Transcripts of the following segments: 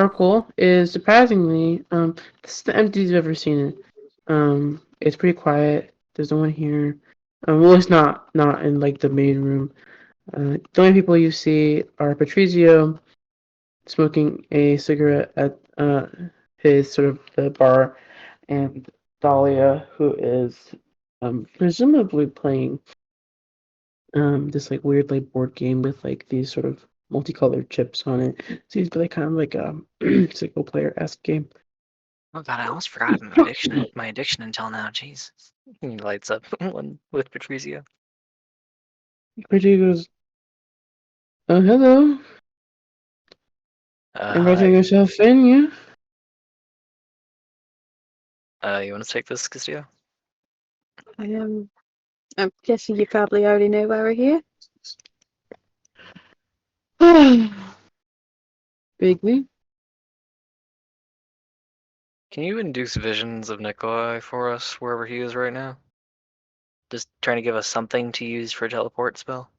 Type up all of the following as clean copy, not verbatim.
Sparkle is surprisingly this is the emptiest you've ever seen it. It's pretty quiet. There's no one here. Well, it's not in like the main room. The only people you see are Patrizio smoking a cigarette at his sort of the bar, and Dahlia, who is presumably playing this like weird like board game with like these sort of multicolored chips on it. Seems to be like kind of like a single player esque game. Oh god, I almost forgot my addiction. My addiction until now. Jeez. He lights up one with Patrizio. Pretty goes, oh hello, inviting Hi. yourself in, yeah? You want to take this, Castillo? I'm guessing you probably already know why we're here. Vaguely. Can you induce visions of Nikolai for us wherever he is right now? Just trying to give us something to use for a teleport spell.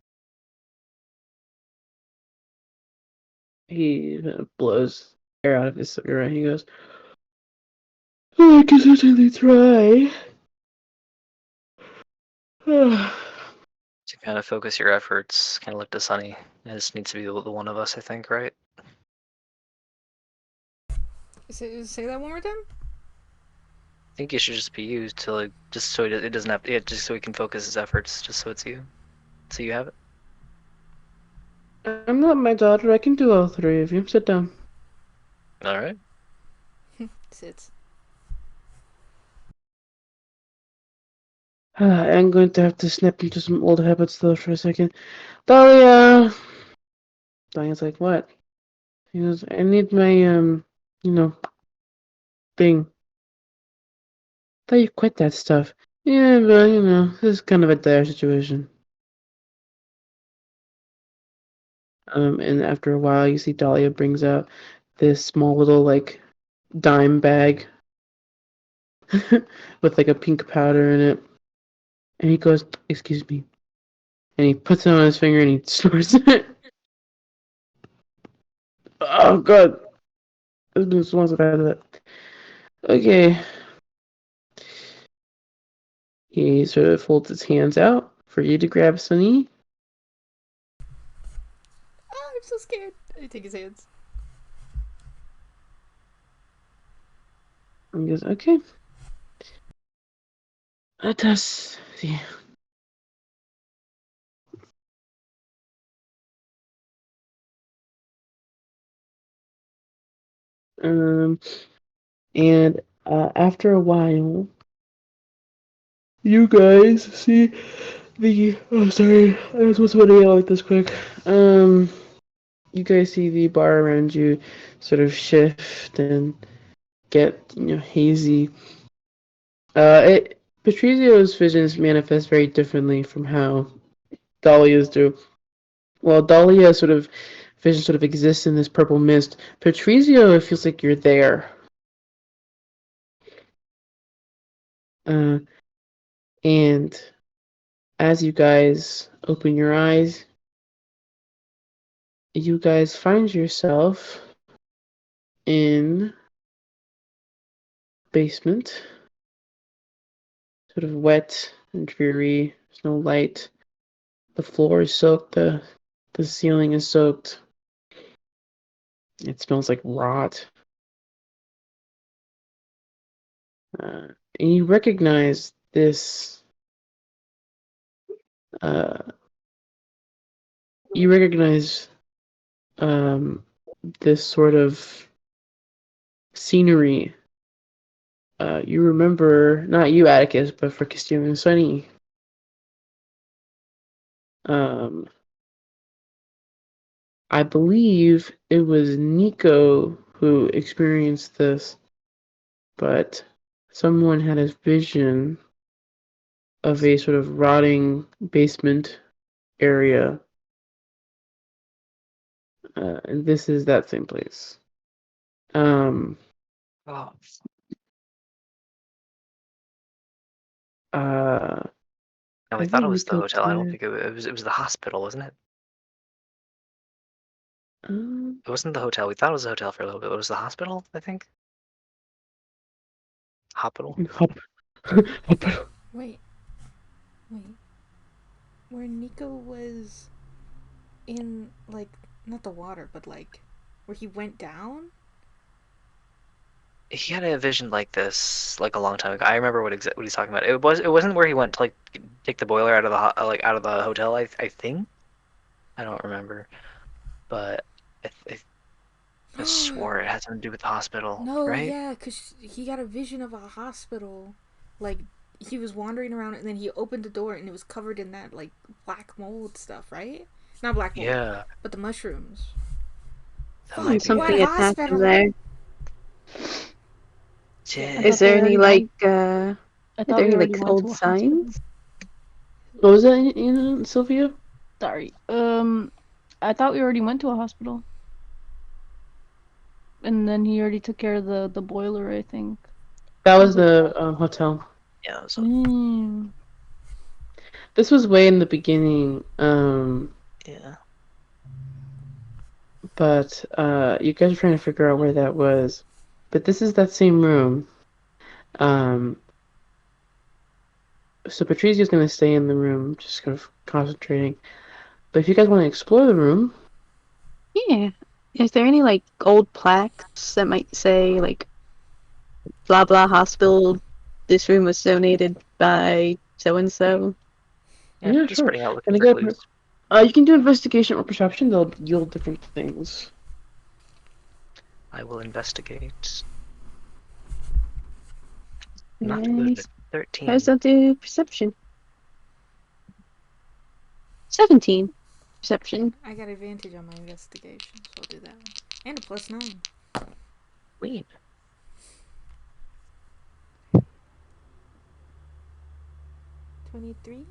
He blows air out of his cigarette. He goes, oh, I can certainly try. To kind of focus your efforts, kind of look to Sunny. This needs to be the one of us, I think, right? Say that one more time. I think it should just be used to like, just so it doesn't have, yeah, just so he can focus his efforts, just so it's you, so you have it. I'm not my daughter. I can do all three of you. Sit down. All right. Sits. I'm going to have to snap into some old habits though for a second. Dahlia! Dahlia's like, what? He goes, I need my, thing. Thought you quit that stuff. Yeah, but, this is kind of a dire situation. And after a while, you see Dahlia brings out this small little, like, dime bag with, like, a pink powder in it. And he goes, excuse me. And he puts it on his finger and he snorts it. Oh, God. It's been so long since I've had that. Okay. He sort of folds his hands out for you to grab Sunny. Oh, I'm so scared. I take his hands. And he goes, okay. Let us see. Um, and after a while, you guys see the. Oh, sorry. I was supposed to yell like this quick. You guys see the bar around you sort of shift and get hazy. Patrizio's visions manifest very differently from how Dahlia's do. While Dahlia sort of vision sort of exists in this purple mist, Patrizio it feels like you're there. Uh, and as you guys open your eyes, you guys find yourself in basement, sort of wet and dreary. There's no light. The floor is soaked. The ceiling is soaked. It smells like rot. And you recognize this. Uh, you recognize this sort of scenery. You remember, not you, Atticus, but for Castillo and Sunny. Um, I believe it was Nico who experienced this, but someone had a vision of a sort of rotting basement area, and this is that same place. Um, Oh, uh, no, I we thought think it was the Nico hotel. I don't did. think it was the hospital, wasn't it? It wasn't the hotel. We thought it was a hotel for a little bit. It was the hospital, I think. Hospital. hop- Wait. Where Nico was in, like, not the water, but, like, where he went down? He had a vision like this like a long time ago. I remember what he's talking about. It wasn't where he went to like take the boiler out of the out of the hotel. I think I don't remember, but I swore it had something to do with the hospital. No, right? yeah, because he got a vision of a hospital. Like, he was wandering around and then he opened the door and it was covered in that, like, black mold stuff, right? Not black mold, Yeah, but the mushrooms. that might be Something it. What attached hospital? there. Shit. Is thought there we any already like I are thought there we any already like went to old a hospital. signs? What was that, Sylvia? Sorry. I thought we already went to a hospital. And then he already took care of the boiler, I think. That was the hotel. Yeah, so Mm. This was way in the beginning. yeah. But you guys are trying to figure out where that was. But this is that same room. So Patrizio's gonna stay in the room, just kind of concentrating. But if you guys want to explore the room, Yeah. Is there any like old plaques that might say like blah blah hospital? This room was donated by so and so. Yeah, Yeah, just sure. spreading out looking Can I for get clues. you can do investigation or perception. They'll yield different things. I will investigate. Not Nice. good. 13. How's that do perception? 17 perception. I got advantage on my investigation, so I'll do that one. And a +9. Queen. 23?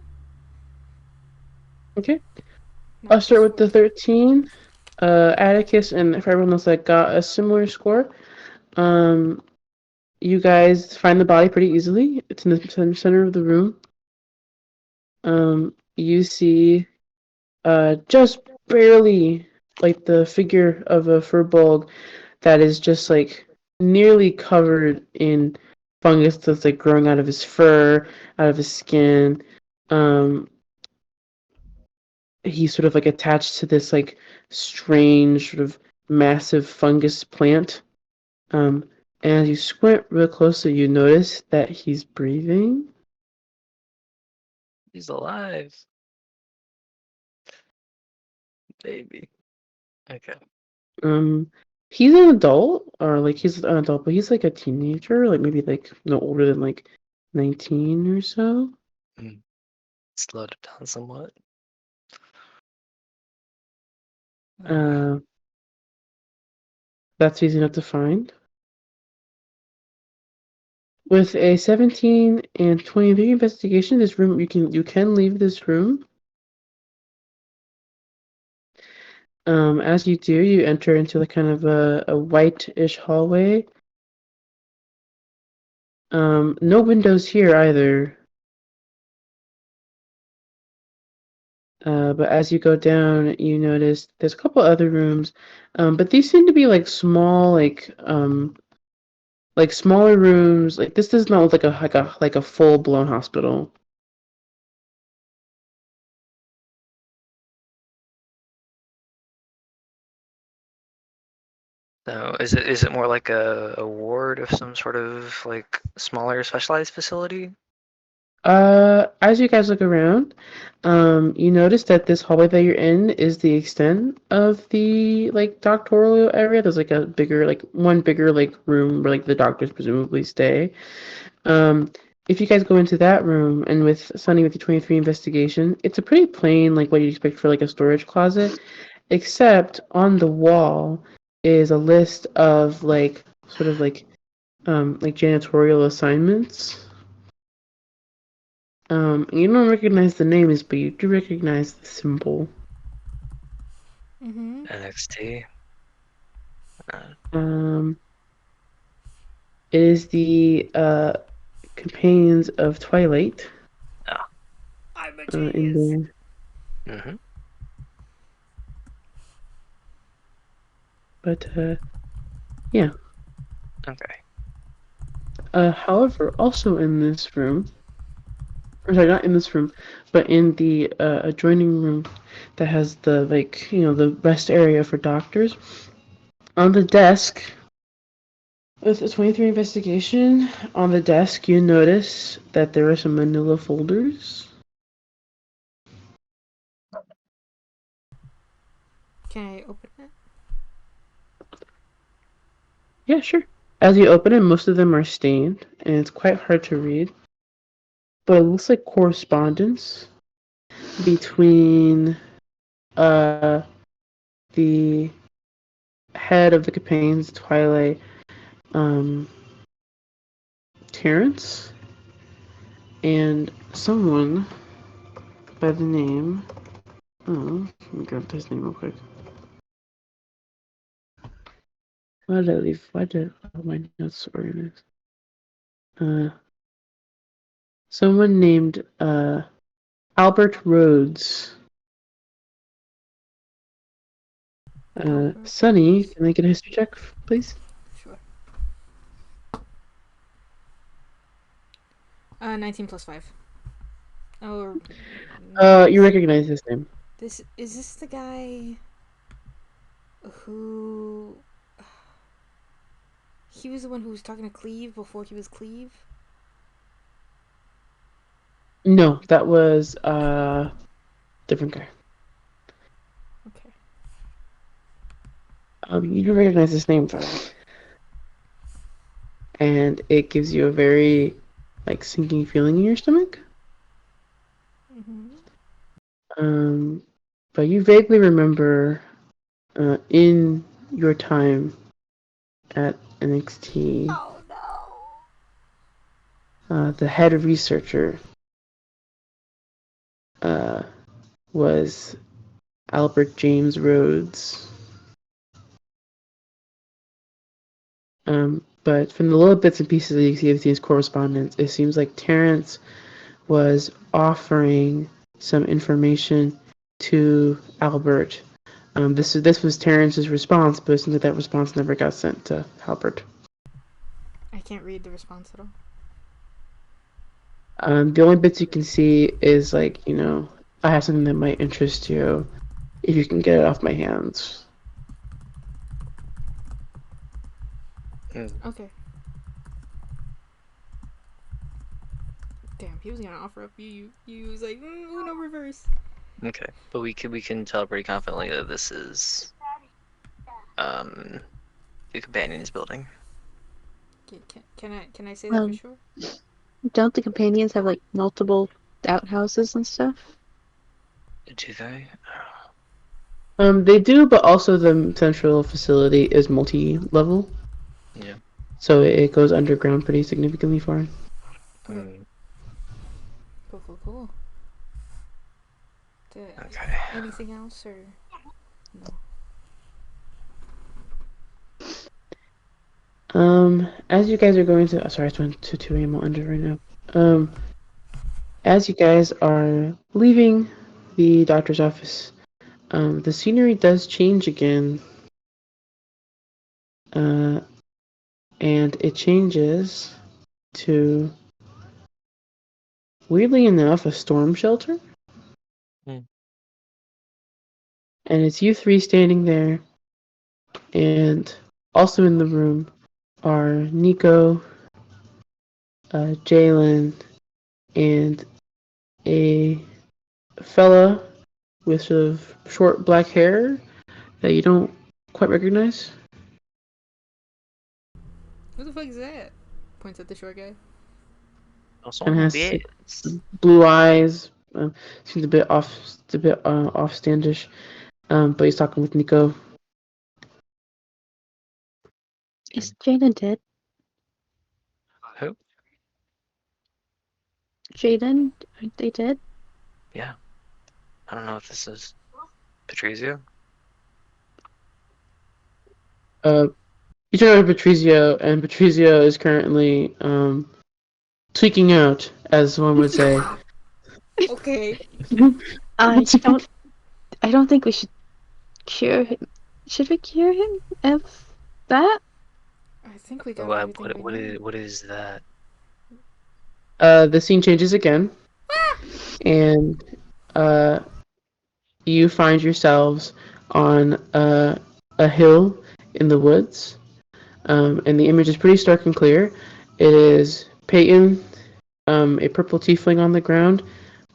Okay. No, I'll start with the +4. 13. Atticus and for everyone else that got a similar score. You guys find the body pretty easily. It's in the center of the room. You see just barely like the figure of a furbolg that is just like nearly covered in fungus that's like growing out of his fur, out of his skin. He's sort of like attached to this like strange sort of massive fungus plant. And as you squint real closely, you notice that he's breathing. He's alive. Baby. Okay. He's an adult, or like he's an adult, but he's like a teenager, like maybe like no older than like 19 or so. Slowed it down somewhat. That's easy enough to find. With a 17 and 23 investigation, this room you can leave this room. As you do, you enter into like kind of a white-ish hallway. No windows here either. But as you go down, you notice there's a couple other rooms, but these seem to be like small, like smaller rooms. Like this does not look like a full-blown hospital. So is it more like a ward of some sort of like smaller specialized facility? As you guys look around, you notice that this hallway that you're in is the extent of the like doctoral area. There's like a bigger, like one bigger like room where like the doctors presumably stay. If you guys go into that room and with Sunny with the 23 investigation, it's a pretty plain like what you'd expect for like a storage closet, except on the wall is a list of like sort of like janitorial assignments. You don't recognize the names, but you do recognize the symbol. Mm-hmm. NXT. It is the Companions of Twilight I'm a in genius. there. Mm-hmm. I'm a genius. Um, Mm-hmm. But Okay. however, also in this room, or sorry, not in this room, but in the adjoining room that has the the rest area for doctors. On the desk, with a 23 investigation, on the desk you notice that there are some manila folders. Can I open it? Yeah, sure. As you open it, most of them are stained, and it's quite hard to read. But it looks like correspondence between the head of the campaigns, Twilight, Terrence, and someone by the name. Oh, let me grab his name real quick. Why did I leave? Why did all my notes organized? Someone named Albert Rhodes. Albert Sunny, Rhodes. can I get a history check, please? Sure. 19 plus 5. Oh. You recognize his name. This the guy who he was the one who was talking to Cleve before he was Cleve? No, that was different guy. Okay. You do recognize his name though, and it gives you a very sinking feeling in your stomach. But you vaguely remember in your time at NXT, Oh no. the head researcher was Albert James Rhodes. But from the little bits and pieces that you see of these correspondence, it seems like Terrence was offering some information to Albert. This was Terrence's response, but it seems like that response never got sent to Albert. I can't read the response at all. The only bits you can see is I have something that might interest you. If you can get it off my hands. Okay. Damn, he was gonna offer up you. You was like, Uno reverse. Okay, but we can tell pretty confidently that this is the companions building. Can I say that for sure? Don't the companions have like multiple outhouses and stuff? Do they? They do, but also the central facility is multi-level. Yeah. So it goes underground pretty significantly far. Cool. Okay. Anything else or no? As you guys are going to, sorry, I just went to 2 a.m. under right now. As you guys are leaving the doctor's office, the scenery does change again. And it changes to, weirdly enough, a storm shelter. And it's you three standing there, and also in the room are Nico, Jalen, and a fella with sort of short black hair that you don't quite recognize. Who the fuck is that? Points at the short guy. And has blue eyes. Seems a bit offstandish. But he's talking with Nico. Is Jaden dead? Who? Jaden? Aren't they dead? Yeah. I don't know if this is Patrizio. You turn over to Patrizio, and Patrizio is currently tweaking out, as one would say. Okay. I don't think we should cure him. Should we cure him of that? I think we got What everything we need. what is that? The scene changes again, and uh, you find yourselves on a hill in the woods, and the image is pretty stark and clear. It is Peyton, a purple tiefling on the ground.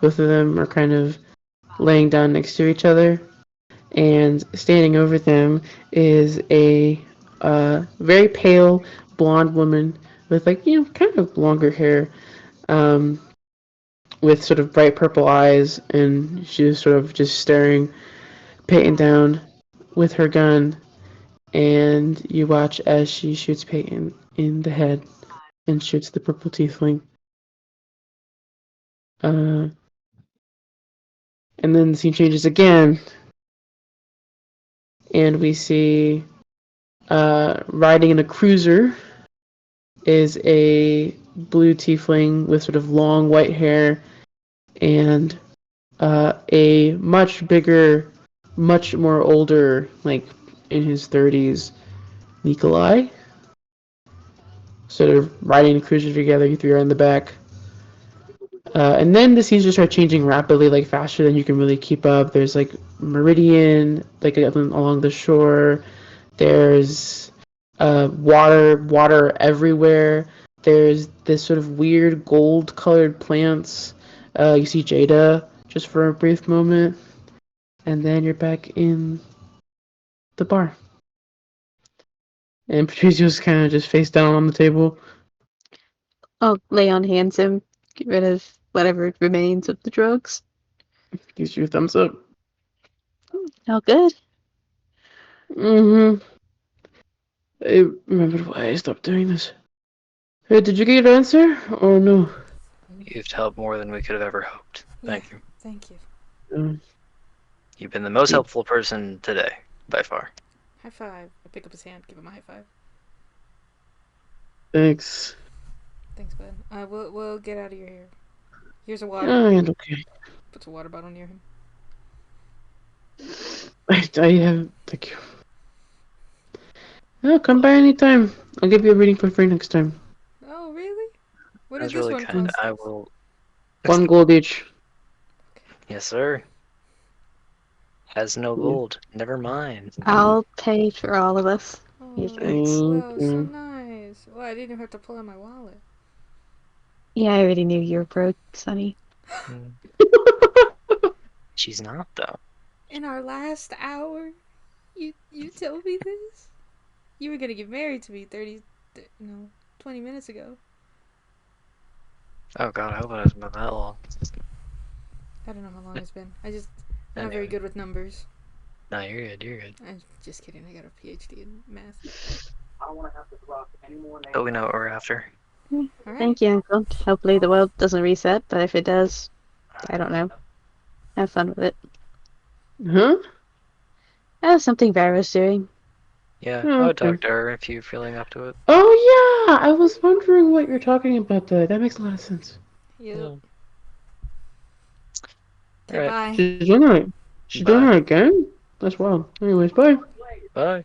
Both of them are kind of laying down next to each other, and standing over them is a very pale blonde woman with kind of longer hair, um, with sort of bright purple eyes, and she's sort of just staring Peyton down with her gun, and you watch as she shoots Peyton in the head and shoots the purple tiefling. Uh, and then the scene changes again, and we see riding in a cruiser is a blue tiefling with sort of long white hair and a much bigger, much more older, like in his 30s, Nikolai. Sort of riding the cruiser together, you three are in the back. And then the scenes just start changing rapidly, like faster than you can really keep up. There's like Meridian, like along the shore. There's water everywhere. There's this sort of weird gold-colored plants. You see Jada just for a brief moment, and then you're back in the bar. And Patricio's kind of just face down on the table. I'll lay on hands him, get rid of whatever remains of the drugs. Gives you a thumbs up. All good. Mm-hmm. I remembered why I stopped doing this. Hey, did you get your answer or no? You've helped more than we could have ever hoped. Thank you. Thank you. Um, You've been the most helpful person today, by far. High five. I pick up his hand, give him a high five. Thanks. Thanks, bud. We'll get out of your hair. Here's a water. And okay. Puts a water bottle near him. I have. Thank you. Oh, come by anytime. I'll give you a reading for free next time. Oh, really? What That's did this really one kind. cost? I will. 1 gold each. Yes, sir. Has no gold. Never mind. I'll pay for all of us. Oh, Here's Thanks. wow, so you. nice. Well, I didn't have to pull out my wallet. Yeah, I already knew you were broke, Sonny. Hmm. She's not, though. In our last hour, you told me this? You were gonna get married to me 20 minutes ago. Oh god, I hope it hasn't been that long. I don't know how long it's been. I'm not Anyway. very good with numbers. No, you're good, you're good. I'm just kidding. I got a PhD in math. But we know what we're after. All right. Thank you, Uncle. Hopefully the world doesn't reset, but if it does, I don't know. Have fun with it. Huh? That's something Vera's doing. Yeah, Oh, I would okay. talk to her if you're feeling up to it. Oh, yeah! I was wondering what you're talking about there. That makes a lot of sense. Yep. Yeah. Okay, Alright. bye. She's doing it. She's doing Bye. it again? That's wild. Anyways, bye. Bye.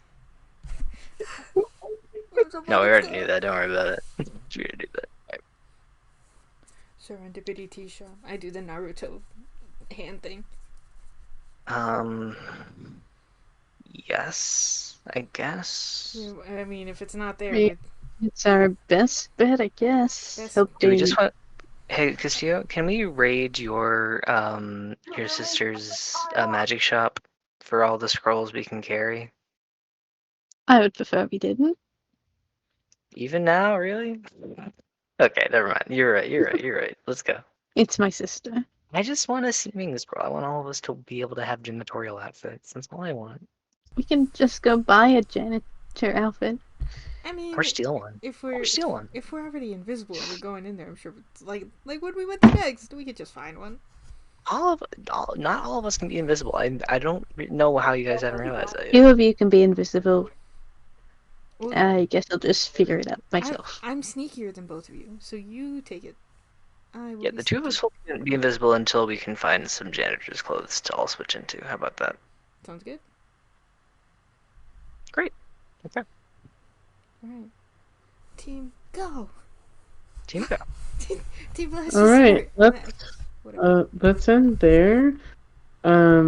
No, we already knew that. Don't worry about it. We already knew that. Alright. Serendipity tea shop. I do the Naruto hand thing. Yes, I guess. Yeah, I mean, if it's not there, Yeah. It's our best bet, I guess. Best- Hope Do we they- just want? Hey, Castillo, can we raid your sister's magic shop for all the scrolls we can carry? I would prefer we didn't. Even now, really? Okay, never mind. You're right. You're right. You're right. Let's go. It's my sister. I just want a seeming scroll. I want all of us to be able to have janitorial outfits. That's all I want. We can just go buy a janitor outfit. I mean, Or steal one. if Or we're steal one. if we're already invisible and we're going in there, I'm sure it's like when we went to next, we could just find one. Not all of us can be invisible. I don't know how you guys haven't realized that yet. Two of you can be invisible. Well, I guess I'll just figure it out myself. I'm sneakier than both of you, so you take it. I will Yeah, be the two of sneaky. us will be invisible until we can find some janitor's clothes to all switch into. How about that? Sounds good. Great. Okay. Alright. Team, go! Team go. Team Blast All right, start. Whatever. let's end there. Um,